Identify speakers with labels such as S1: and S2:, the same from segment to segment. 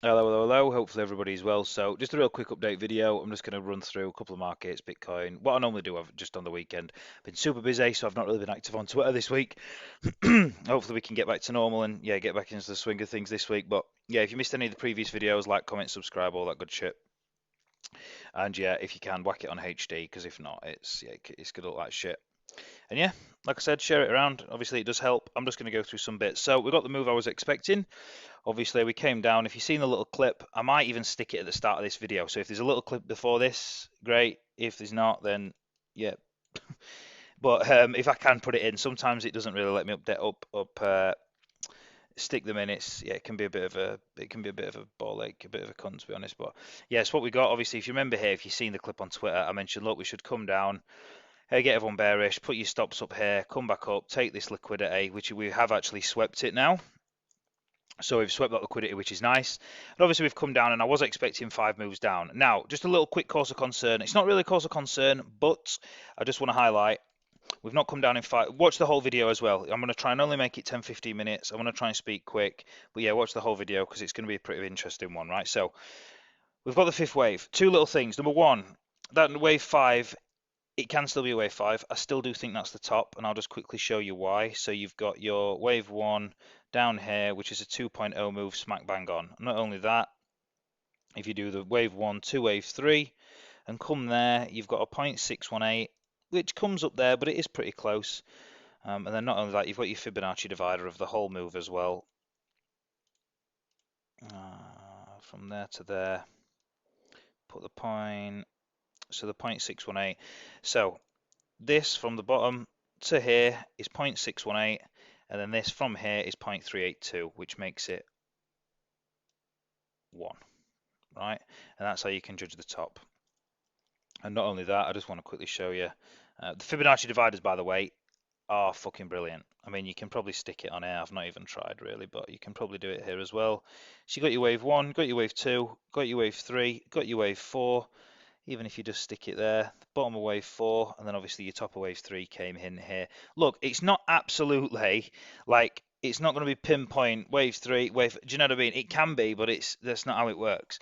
S1: Hello, hello, hello. Hopefully everybody's well. So, just a real quick update video. I'm just going to run through a couple of markets, Bitcoin. What I normally do, I've just on the weekend. Been super busy, so I've not really been active on Twitter this week. Hopefully we can get back to normal and yeah, get back into the swing of things this week. But yeah, if you missed any of the previous videos, like, comment, subscribe, all that good shit. And yeah, if you can, whack it on HD, because if not, it's gonna look like shit. And yeah, like I said, share it around. Obviously, it does help. I'm just going to go through some bits. So we got the move I was expecting. Obviously, we came down. If you've seen the little clip, I might even stick it at the start of this video. So if there's a little clip before this, great. If there's not, then yeah. But if I can put it in, sometimes it doesn't really let me update stick them in. It's yeah, it can be a bit of a ball ache, a bit of a cunt to be honest. But yeah, it's what we got. Obviously, if you remember here, if you've seen the clip on Twitter, I mentioned look, we should come down. Hey, get everyone bearish, put your stops up here, come back up, take this liquidity, which we have actually swept it now. So we've swept that liquidity, which is nice. And obviously we've come down, and I was expecting 5 moves down. Now, just a little quick cause of concern. It's not really a cause of concern, but I just want to highlight we've not come down in 5. Watch the whole video as well. I'm going to try and only make it 10-15 minutes. I'm going to try and speak quick. But yeah, watch the whole video because it's going to be a pretty interesting one, right? So we've got the fifth wave. Two little things. Number one, that wave 5, it can still be a wave 5. I still do think that's the top, and I'll just quickly show you why. So you've got your wave 1 down here, which is a 2.0 move smack bang on. Not only that, if you do the wave 1 to wave 3 and come there, you've got a 0.618, which comes up there, but it is pretty close. And then not only that, you've got your Fibonacci divider of the whole move as well. From there to there, put the point, so the 0.618. So this from the bottom to here is 0.618, and then this from here is 0.382, which makes it 1, right? And that's how you can judge the top. And not only that, I just want to quickly show you the Fibonacci dividers, by the way, are fucking brilliant. I mean, you can probably stick it on here. I've not even tried really, but you can probably do it here as well. So you got your wave 1, got your wave 2, got your wave 3, got your wave 4. Even if you just stick it there, the bottom of wave 4, and then obviously your top of wave 3 came in here. Look, it's not absolutely like it's not going to be pinpoint wave 3, wave. Do you know what I mean? It can be, but that's not how it works.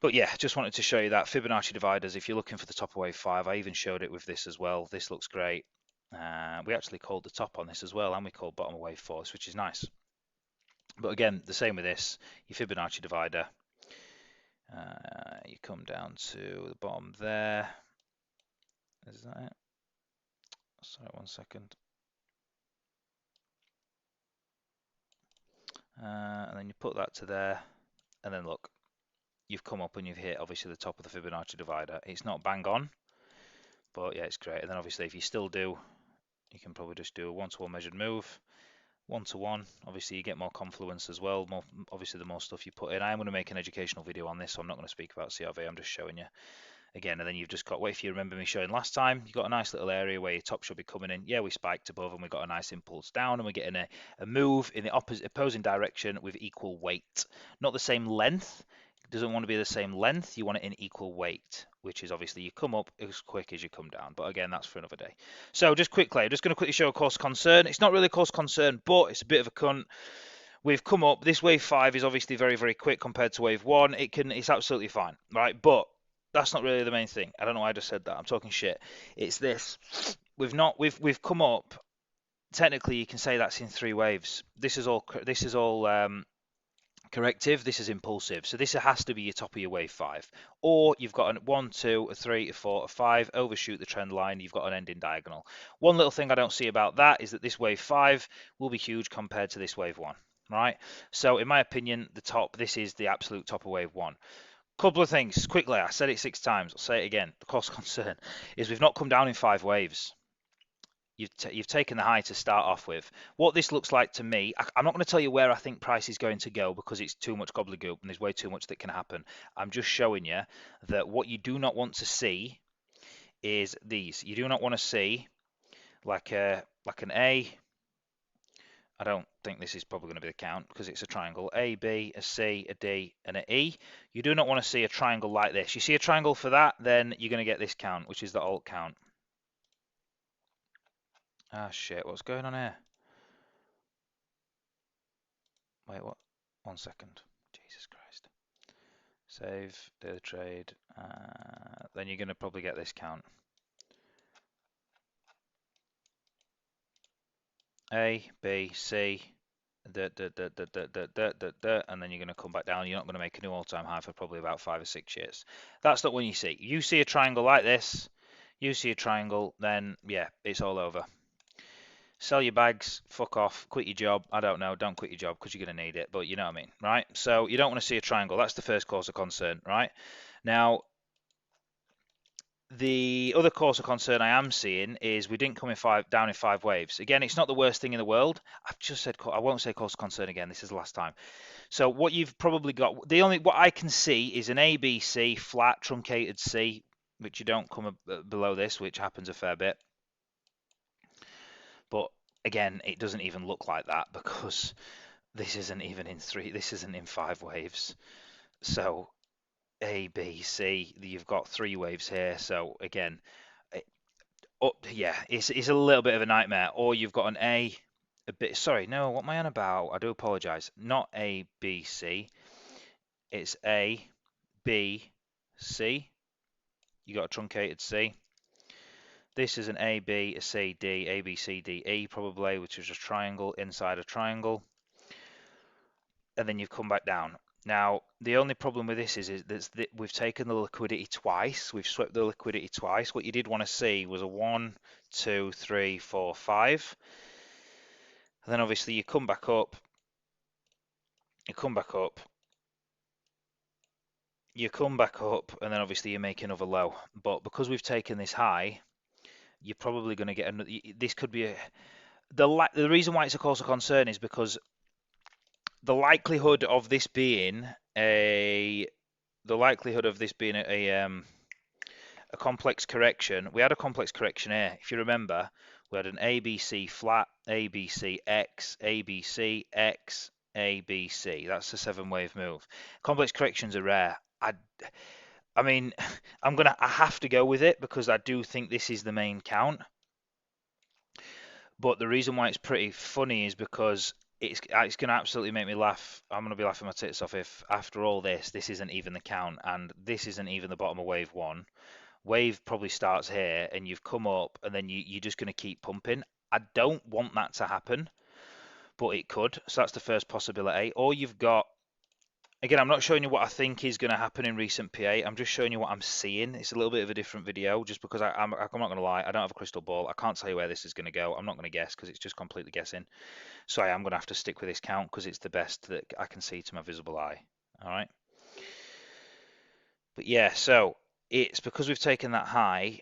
S1: But yeah, just wanted to show you that Fibonacci dividers. If you're looking for the top of wave 5, I even showed it with this as well. This looks great. We actually called the top on this as well, and we called bottom of wave 4, which is nice. But again, the same with this. Your Fibonacci divider. You come down to the bottom there. Is that it? Sorry, 1 second. And then you put that to there, and then look, you've come up and you've hit obviously the top of the Fibonacci divider. It's not bang on, but yeah, it's great. And then obviously if you still do, you can probably just do a one-to-one measured move. One-to-one, obviously you get more confluence as well. Obviously the more stuff you put in. I am going to make an educational video on this, so I'm not going to speak about CRV. I'm just showing you again. And then you've just got, well, if you remember me showing last time, you've got a nice little area where your top should be coming in. Yeah, we spiked above and we got a nice impulse down, and we're getting a move in the opposing direction with equal weight. Not the same length. It doesn't want to be the same length. You want it in equal weight, which is obviously you come up as quick as you come down. But again, that's for another day. So just quickly, I'm just going to quickly show a cause concern. It's not really a cause concern, but it's a bit of a cunt. We've come up. This wave 5 is obviously very, very quick compared to wave 1. It's absolutely fine, right? But that's not really the main thing. I don't know why I just said that. I'm talking shit. It's this. We've come up. Technically, you can say that's in 3 waves. This is all corrective. This is impulsive. So this has to be your top of your wave 5, or you've got a 1, 2, a 3, a 4, a 5. Overshoot the trend line. You've got an ending diagonal. One little thing I don't see about that is that this wave 5 will be huge compared to this wave 1. Right. So in my opinion, this is the absolute top of wave 1. Couple of things quickly. I said it 6 times. I'll say it again. The cost concern is we've not come down in 5 waves. You've taken the high to start off with. What this looks like to me, I'm not going to tell you where I think price is going to go because it's too much gobbledygook and there's way too much that can happen. I'm just showing you that what you do not want to see is these. You do not want to see like an A. I don't think this is probably going to be the count because it's a triangle. A, B, a C, a D, and an E. You do not want to see a triangle like this. You see a triangle for that, then you're going to get this count, which is the alt count. Ah, shit. What's going on here? Wait, what? 1 second. Jesus Christ. Save, do the trade. Then you're going to probably get this count. A, B, C, and then you're going to come back down. You're not going to make a new all-time high for probably about 5 or 6 years. That's not when you see. You see a triangle like this, you see a triangle, then yeah, it's all over. Sell your bags, fuck off, quit your job. I don't know, don't quit your job because you're going to need it, but you know what I mean, right? So you don't want to see a triangle. That's the first cause of concern, right? Now, the other cause of concern I am seeing is we didn't come down in 5 waves. Again, it's not the worst thing in the world. I've just said I won't say cause of concern again. This is the last time. So what you've probably got, what I can see is an ABC flat truncated C, which you don't come below this, which happens a fair bit. But again, it doesn't even look like that because this isn't even in 3. This isn't in 5 waves. So A, B, C, you've got 3 waves here. So again, yeah, it's a little bit of a nightmare. Or you've got an a bit. Sorry, no, what am I on about? I do apologise. Not A, B, C. It's A, B, C. You got a truncated C. This is an A, B, a C, D, A, B, C, D, E probably, which is a triangle inside a triangle. And then you've come back down. Now, the only problem with this is that we've taken the liquidity twice. We've swept the liquidity twice. What you did want to see was a 1, 2, 3, 4, 5. And then obviously you come back up. You come back up. You come back up, and then obviously you make another low. But because we've taken this high, you're probably going to get another. This could be the reason why it's a cause of concern is because the likelihood of this being a complex correction. We had a complex correction here. If you remember, we had an ABC flat, ABC X, ABC X, ABC. That's a 7-wave move. Complex corrections are rare. I mean, I have to go with it because I do think this is the main count. But the reason why it's pretty funny is because it's going to absolutely make me laugh. I'm going to be laughing my tits off if after all this isn't even the count and this isn't even the bottom of wave 1. Wave probably starts here and you've come up and then you're just going to keep pumping. I don't want that to happen, but it could. So that's the first possibility. Or you've got, again, I'm not showing you what I think is going to happen in recent PA. I'm just showing you what I'm seeing. It's a little bit of a different video just because I'm not going to lie. I don't have a crystal ball. I can't tell you where this is going to go. I'm not going to guess because it's just completely guessing. So I am going to have to stick with this count because it's the best that I can see to my visible eye. All right. But yeah, so it's because we've taken that high.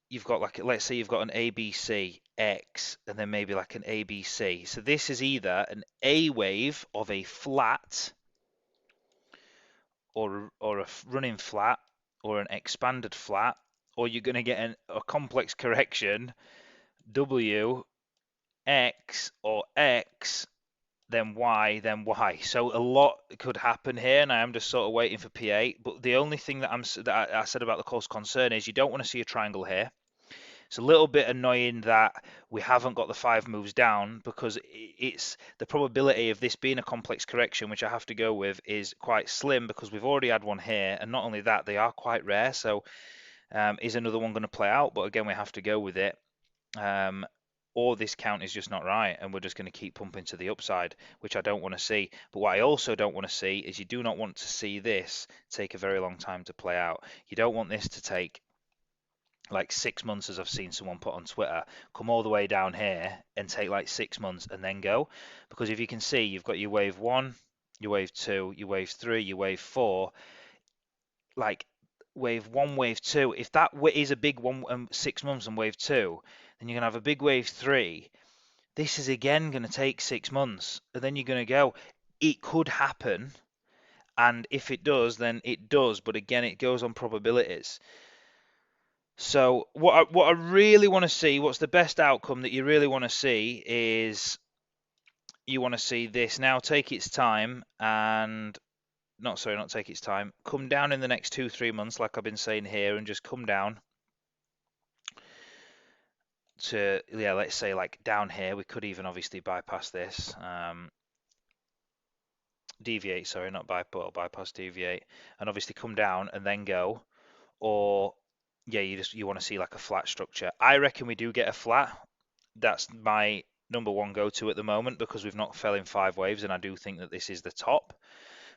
S1: You've got like, let's say you've got an ABC X and then maybe like an ABC. So this is either an A wave of a flat or a running flat or an expanded flat, or you're going to get a complex correction W, X or X, then Y, then Y. So a lot could happen here, and I am just sort of waiting for PA. But the only thing that I said about the cause concern is you don't want to see a triangle here. It's a little bit annoying that we haven't got the 5 moves down because it's the probability of this being a complex correction, which I have to go with, is quite slim because we've already had one here, and not only that, they are quite rare. So is another one going to play out? But again, we have to go with it. Or this count is just not right, and we're just going to keep pumping to the upside, which I don't want to see. But what I also don't want to see is you do not want to see this take a very long time to play out. You don't want this to take like 6 months, as I've seen someone put on Twitter, come all the way down here and take like 6 months and then go. Because if you can see, you've got your wave 1, your wave 2, your wave 3, your wave 4. Like wave 1, wave 2, if that is a big one, 6 months and wave 2, then you're going to have a big wave 3. This is again going to take 6 months, and then you're going to go. It could happen, and if it does, then it does. But again, it goes on probabilities. So what I really want to see, what's the best outcome that you really want to see is you want to see this now take its time and not take its time, come down in the next 2-3 months like I've been saying here and just come down to, yeah, let's say like down here. We could even obviously bypass this. deviate, sorry, not bypass, deviate, and obviously come down and then go, or yeah, you want to see like a flat structure. I reckon we do get a flat. That's my number one go-to at the moment because we've not fell in 5 waves, and I do think that this is the top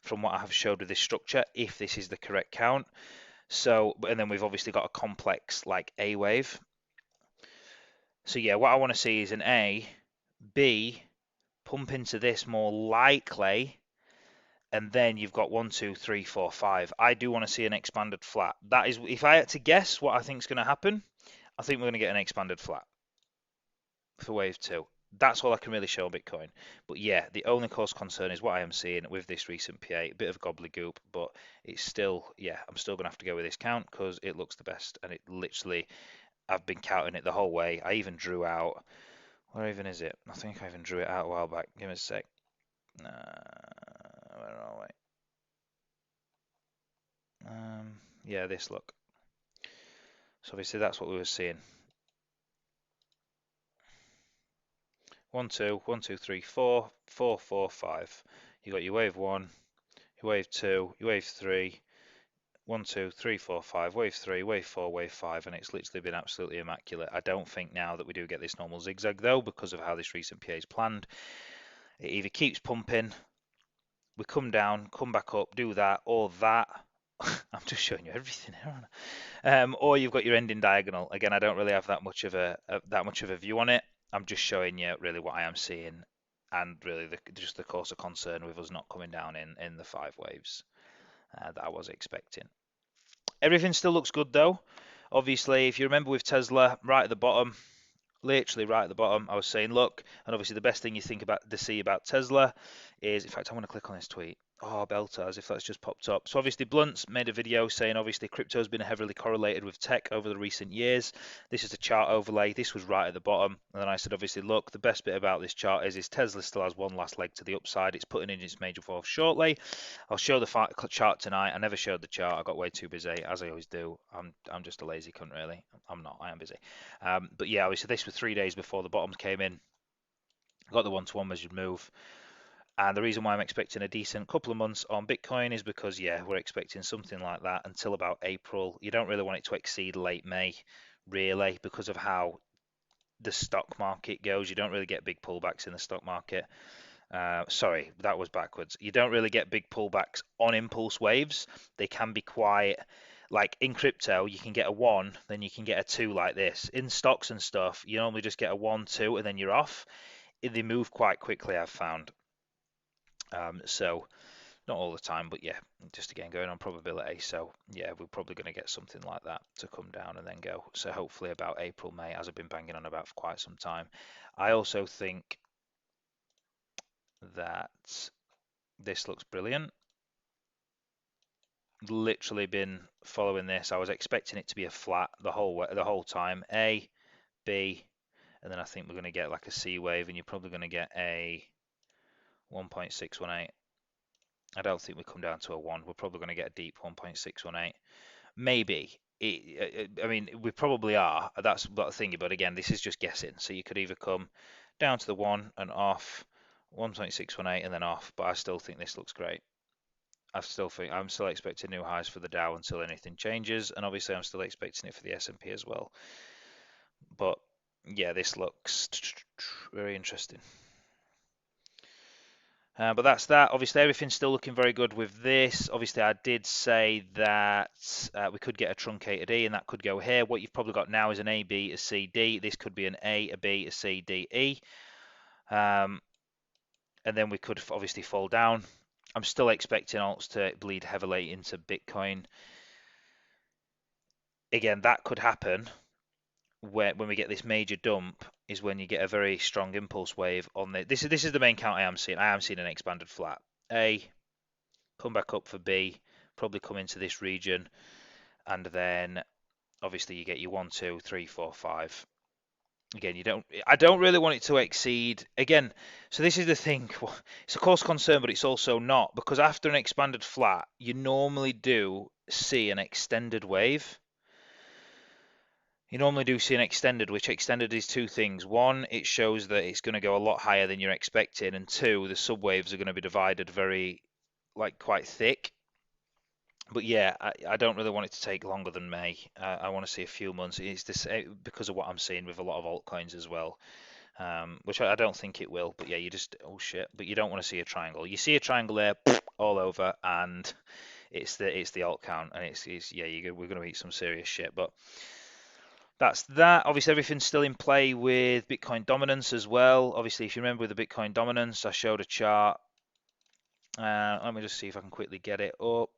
S1: from what I have showed with this structure, if this is the correct count. So, and then we've obviously got a complex like A wave. So yeah, what I want to see is an A, B, pump into this more likely, and then you've got 1, 2, 3, 4, 5. I do want to see an expanded flat. That is, if I had to guess what I think is going to happen, I think we're going to get an expanded flat for wave 2. That's all I can really show on Bitcoin. But yeah, the only cause concern is what I am seeing with this recent PA. A bit of gobbledygook, but it's still, yeah, I'm still going to have to go with this count because it looks the best. And it literally, I've been counting it the whole way. I even drew out, where even is it? I think I even drew it out a while back. Give me a sec. Where are we? Yeah, this, look. So obviously that's what we were seeing. 1, 2, 1, 2, 3, 4, 4, 4, 5. You got your wave 1, your wave 2, your wave 3, 1, 2, 3, 4, 5, wave 3, wave 4, wave 5, and it's literally been absolutely immaculate. I don't think now that we do get this normal zigzag though, because of how this recent PA is planned. It either keeps pumping, we come down, come back up, do that, or that. I'm just showing you everything here, aren't I? Or you've got your ending diagonal. Again, I don't really have that much of a view on it. I'm just showing you really what I am seeing, and really just the course of concern with us not coming down in the 5 waves that I was expecting. Everything still looks good though. Obviously, if you remember with Tesla, right at the bottom, literally right at the bottom, I was saying, look, and obviously the best thing you think about to see about Tesla is, in fact, I want to click on this tweet. Oh, Belter, as if that's just popped up. So obviously Blunt's made a video saying obviously crypto has been heavily correlated with tech over the recent years. This is a chart overlay. This was right at the bottom. And then I said, obviously, look, the best bit about this chart is Tesla still has one last leg to the upside. It's putting in its major fall shortly. I'll show the chart tonight. I never showed the chart. I got way too busy, as I always do. I'm just a lazy cunt, really. I'm not. I am busy. But yeah, obviously this was 3 days before the bottoms came in. Got the one-to-one measured move. And the reason why I'm expecting a decent couple of months on Bitcoin is because, yeah, we're expecting something like that until about April. You don't really want it to exceed late May, really, because of how the stock market goes. You don't really get big pullbacks in the stock market. Sorry, that was backwards. You don't really get big pullbacks on impulse waves. They can be quite, like in crypto, you can get a 1, then you can get a 2 like this. In stocks and stuff, you normally just get a 1, 2, and then you're off. They move quite quickly, I've found. So not all the time, but yeah, just again going on probability. So yeah, we're probably going to get something like that to come down and then go. So hopefully about April, May, as I've been banging on about for quite some time. I also think that this looks brilliant. Literally been following this. I was expecting it to be a flat the whole time. A, B, and then I think we're going to get like a C wave, and you're probably going to get a 1.618. I don't think we come down to a 1. We're probably going to get a deep 1.618. Maybe. I mean, we probably are. That's the thing. But again, this is just guessing. So you could either come down to the 1 and off, 1.618 and then off. But I still think this looks great. I'm still expecting new highs for the Dow until anything changes, and obviously I'm still expecting it for the S&P as well. But yeah, this looks very interesting. But that's that. Obviously, everything's still looking very good with this. Obviously, I did say that we could get a truncated E, and that could go here. What you've probably got now is an A, B, a C, D. This could be an A, a B, a C, D, E. And then we could obviously fall down. I'm still expecting alts to bleed heavily into Bitcoin. Again, that could happen when we get this major dump, is when you get a very strong impulse wave on the. This is the main count I am seeing. I am seeing an expanded flat. A, come back up for B, probably come into this region, and then obviously you get your 1, 2, 3, 4, 5. Again, I don't really want it to exceed, again, so this is the thing, it's a cause concern, but it's also not, because after an expanded flat, you normally do see an extended wave. You normally do see an extended, which extended is 2 things. 1, it shows that it's going to go a lot higher than you're expecting, and 2, the subwaves are going to be divided very like quite thick. But yeah, I don't really want it to take longer than May. I want to see a few months. It's this because of what I'm seeing with a lot of altcoins as well, which I don't think it will. But yeah, you just oh shit. But you don't want to see a triangle. You see a triangle there, all over, and it's the alt count, and it's yeah, we're going to eat some serious shit. But that's that. Obviously, everything's still in play with Bitcoin dominance as well. Obviously, if you remember with the Bitcoin dominance, I showed a chart. Let me just see if I can quickly get it up.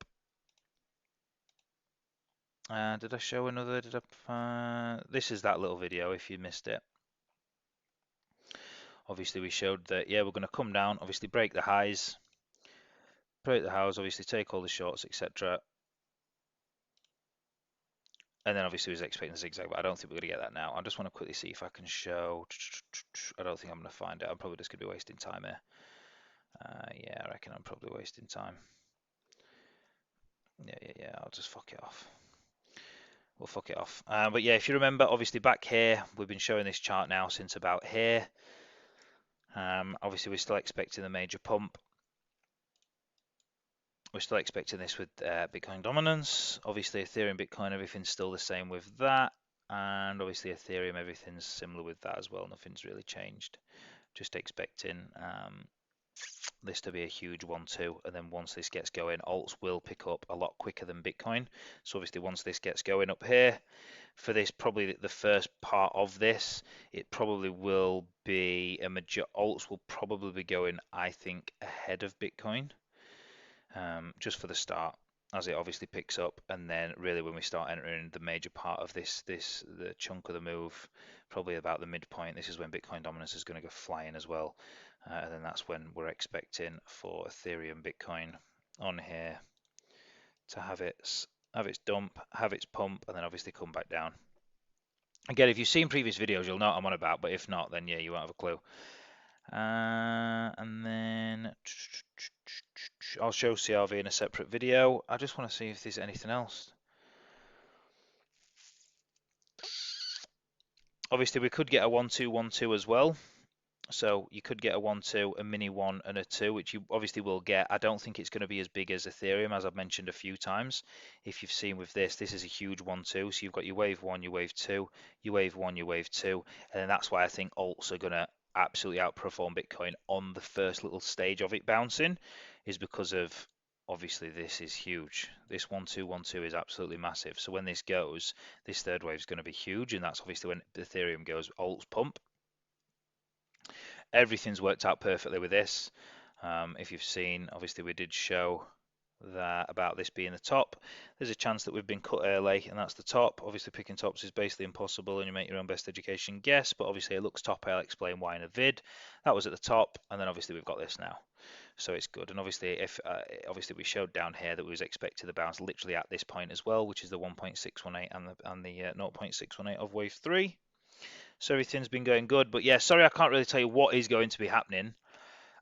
S1: Did I show another? This is that little video if you missed it. Obviously, we showed that, yeah, we're going to come down, obviously break the highs, obviously take all the shorts, etc. And then obviously we was expecting the zigzag, but I don't think we're going to get that now. I just want to quickly see if I can show. I don't think I'm going to find it. I'm probably just going to be wasting time here. Yeah, I reckon I'm probably wasting time. Yeah, I'll just fuck it off. We'll fuck it off. But yeah, if you remember, obviously back here, we've been showing this chart now since about here. Obviously, we're still expecting the major pump. We're still expecting this with Bitcoin dominance. Obviously, Ethereum, Bitcoin, everything's still the same with that. And obviously, Ethereum, everything's similar with that as well. Nothing's really changed. Just expecting this to be a huge 1-2. And then once this gets going, alts will pick up a lot quicker than Bitcoin. So obviously, once this gets going up here, for this, probably the first part of this, it probably will be alts will probably be going, I think, ahead of Bitcoin. Just for the start, as it obviously picks up, and then really when we start entering the major part of the chunk of the move, probably about the midpoint, this is when Bitcoin dominance is going to go flying as well, and then that's when we're expecting for Ethereum, Bitcoin on here to have its dump, have its pump, and then obviously come back down. Again, if you've seen previous videos, you'll know what I'm on about, but if not, then yeah, you won't have a clue. And then I'll show CRV in a separate video. I just want to see if there's anything else. Obviously, we could get a 1-2, 1-2 as well. So you could get a 1-2, a mini 1, and a 2, which you obviously will get. I don't think it's going to be as big as Ethereum, as I've mentioned a few times. If you've seen with this is a huge 1-2. So you've got your wave 1, your wave 2, your wave 1, your wave 2. And then that's why I think alts are going to absolutely outperform Bitcoin on the first little stage of it bouncing, is because of obviously this is huge. This 1-2, 1-2 is absolutely massive. So when this goes, this third wave is going to be huge. And that's obviously when Ethereum goes alts pump. Everything's worked out perfectly with this. If you've seen, obviously we did show that about this being the top. There's a chance that we've been cut early, and that's the top. Obviously picking tops is basically impossible, and you make your own best education guess, but obviously it looks top. I'll explain why in a vid. That was at the top, and then obviously we've got this now, so it's good. And obviously if obviously we showed down here that we was expected the bounce literally at this point as well, which is the 1.618 and the 0.618 of wave 3. So everything's been going good. But yeah, sorry I can't really tell you what is going to be happening.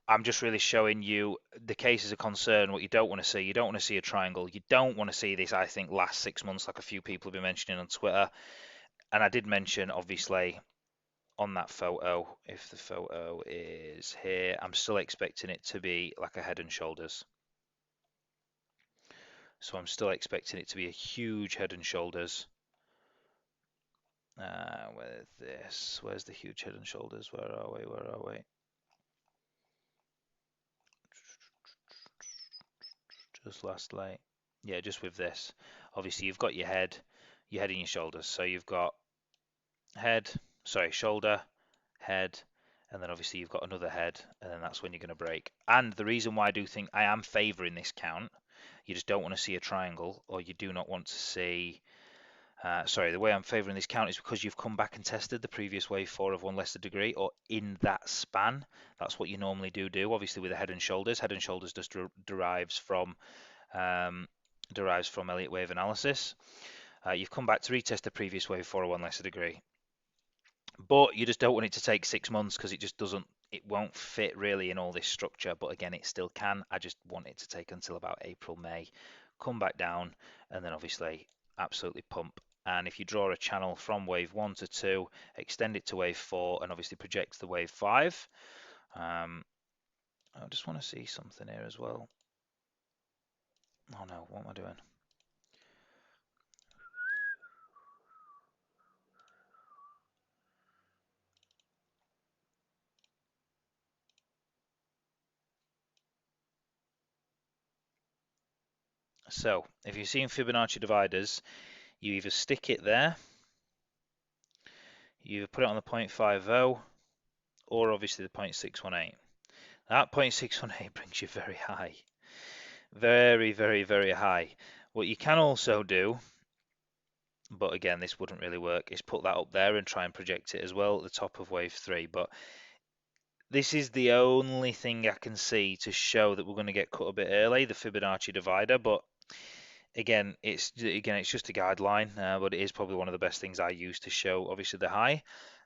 S1: I'm just really showing you the cases of concern, what you don't want to see. You don't want to see a triangle. You don't want to see this, I think, last 6 months, like a few people have been mentioning on Twitter. And I did mention, obviously, on that photo, if the photo is here, I'm still expecting it to be like a head and shoulders. So I'm still expecting it to be a huge head and shoulders. With this, where's the huge head and shoulders? Where are we? Just last light. Yeah, just with this. Obviously, you've got your head and your shoulders. So you've got shoulder, head, and then obviously you've got another head, and then that's when you're going to break. And the reason why I do think I am favoring this count, you just don't want to see a triangle, or you do not want to see. The way I'm favoring this count is because you've come back and tested the previous wave 4 of 1 lesser degree, or in that span. That's what you normally do. Obviously, with the head and shoulders just derives from Elliott wave analysis. You've come back to retest the previous wave 4 or 1 lesser degree, but you just don't want it to take 6 months because it won't fit really in all this structure. But again, it still can. I just want it to take until about April, May, come back down, and then obviously absolutely pump. And if you draw a channel from wave 1 to 2, extend it to wave 4, and obviously project the wave 5. I just want to see something here as well. Oh no, what am I doing? So if you're seeing Fibonacci dividers, you either stick it there, you either put it on the 0.50, or obviously the 0.618. That 0.618 brings you very high. Very, very, very high. What you can also do, but again, this wouldn't really work, is put that up there and try and project it as well at the top of wave 3. But this is the only thing I can see to show that we're going to get cut a bit early, the Fibonacci divider. But again, it's just a guideline, but it is probably one of the best things I use to show, obviously, the high,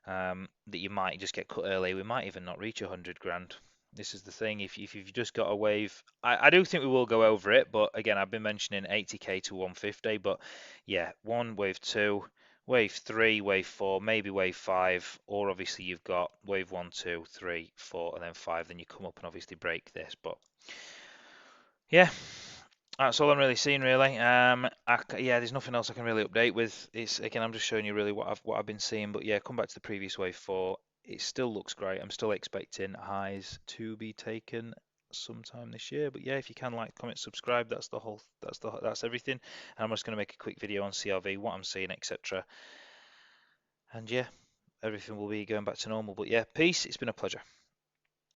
S1: that you might just get cut early. We might even not reach 100 grand. This is the thing. If you've just got a wave, I do think we will go over it. But again, I've been mentioning 80k to 150. But yeah, one, wave two, wave three, wave four, maybe wave five, or obviously you've got wave one, two, three, four, and then five. Then you come up and obviously break this. But yeah, that's all I'm really seeing, really. Yeah, there's nothing else I can really update with. It's again, I'm just showing you really what I've been seeing. But yeah, come back to the previous wave four. It still looks great. I'm still expecting highs to be taken sometime this year. But yeah, if you can like, comment, subscribe. That's everything. And I'm just going to make a quick video on CRV, what I'm seeing, etc. And yeah, everything will be going back to normal. But yeah, peace. It's been a pleasure.